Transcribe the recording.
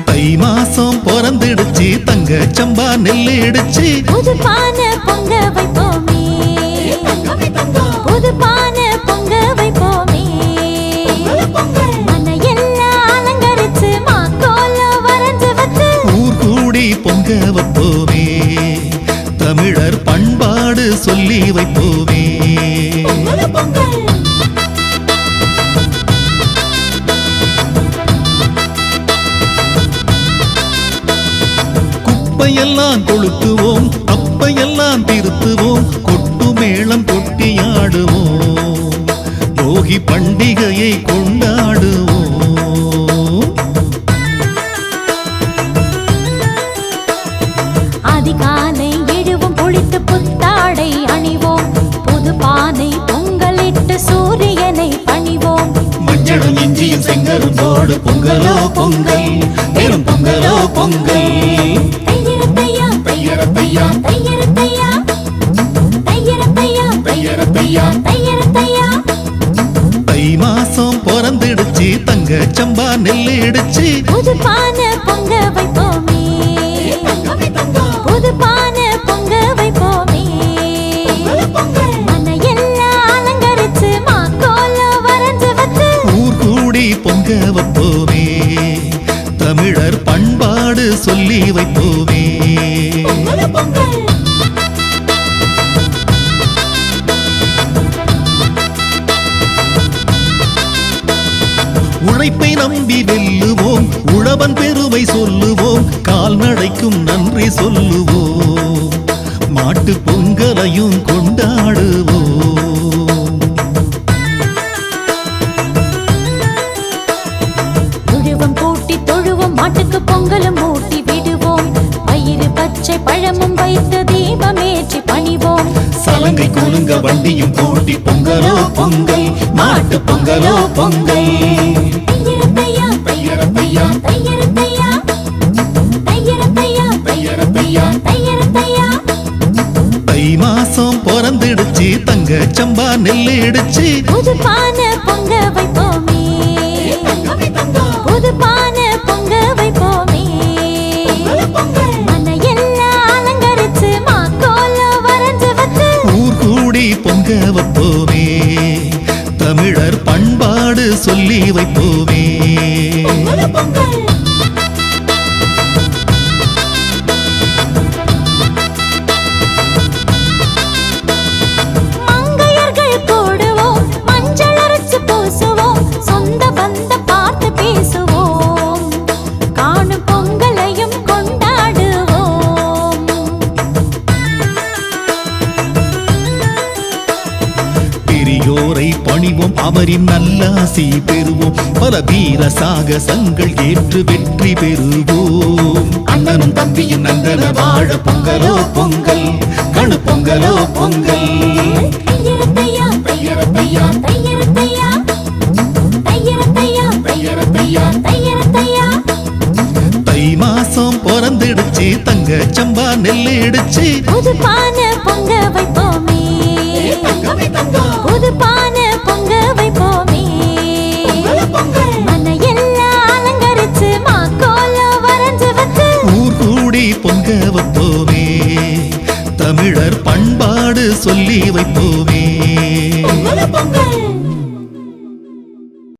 தை மாசம் பிறந்துடுச்சு தங்க சம்பா நெல்லு இடிச்சு புது பானை பொங்க வைப்போமே, புது பானை பொங்க வைப்போமே, மனையெல்லாம் அலங்கரிச்சு மாக்கோலம் வரைஞ்சு வச்சு ஊர் கூடி பொங்க வைப்போமே, தமிழர் பண்பாடு சொல்லி வைப்போமே. குப்பையெல்லாம் கொளுத்துவோம், அப்பையெல்லாம் திருத்துவோம், கொட்டு மேளம் கொட்டியாடுவோம், போகி பண்டிகையை கொண்டாடுவோம். அதிகாலை எழுவும் பொழித்து புத்தாடை அணிவோம், புது பானை பொங்கலிட்டு சூரியனை பணிவோம். மஞ்சளும் இஞ்சியும் செங்கரும்போடு பொங்கலோ பொங்கல், பெரும் பொங்கலோ பொங்கல். தையரத்தையா தையரத்தையா தையரத்தையா தையரத்தையா தையரத்தையா தையரத்தையா. தை மாசம் பிறந்துடுச்சு தங்க சம்பா நெல்லு இடிச்சு புது பானை பொங்க வைப்போமே, புது பானை பொங்க வைப்போமே, மனையெல்லாம் அலங்கரிச்சு மாக்கோலம் வரைஞ்சு வச்சு ஊர் கூடி பொங்க வைப்போமே, தமிழர் பண்பாடு சொல்லி வைப்போமே. உழைப்பை நம்பி வெல்லுவோம், உழவன் பெருமை சொல்லுவோம், கால்நடைக்கும் நன்றி சொல்லுவோம், மாட்டு பொங்கலையும் கொண்டாடுவோம். உழுவம் கூட்டி தொழுவோம், மாட்டுக்கு பொங்கலும் ஊட்டி விடுவோம், பயிறு பச்சை பழமும் வைத்து தீபமேற்றி பணிவோம். சலங்கை குலுங்க வண்டியும் கூட்டி பொங்கலோ பொங்கல், மாட்டு பொங்கலோ பொங்கல். தையரத்தையா தையரத்தையா தையரத்தையா தையரத்தையா தையரத்தையா தையரத்தையா. தை மாசம் பிறந்துடுச்சு தங்க சம்பா நெல்லு இடிச்சு புது பானை பொங்க வைப்போமே, புது பானை பொங்க வைப்போமே, மனையெல்லாம் அலங்கரிச்சு மாக்கோலம் வரைஞ்சு வச்சு ஊர் கூடி பொங்க வைப்போமே, தமிழர் பண்பாடு சொல்லி வைப்போமே. மங்கையர்கள் கூடுவோம், மஞ்சள் அரைச்சு பூசுவோம், சொந்த பந்த பார்த்து பேசுவோம், காணும் பொங்கலையும் கொண்டாடுவோம். பெரியோரை பணிவோம், அவரின் நல்லாசி பெறுவோம், பல வீர சாகசங்கள் ஏற்று வெற்றி பெறுவோம். அண்ணனும் தம்பியும் நந்தன வாழ பொங்கலோ பொங்கல், கணு பொங்கலோ பொங்கல். தையரத்தையா தையரத்தையா தையரத்தையா தையரத்தையா தையரத்தையா தையரத்தையா. தை மாசம் பிறந்துடுச்சு தங்க சம்பா நெல்லு இடிச்சு புது பானை பொங்க வைப்போமே, புது பானை பொங்க வைப்போமே, மனையெல்லாம் அலங்கரிச்சு மாக்கோலம் வரைஞ்சு வச்சு ஊர் கூடி பொங்க வைப்போமே, தமிழர் பண்பாடு சொல்லி வைப்போமே. பொங்கல்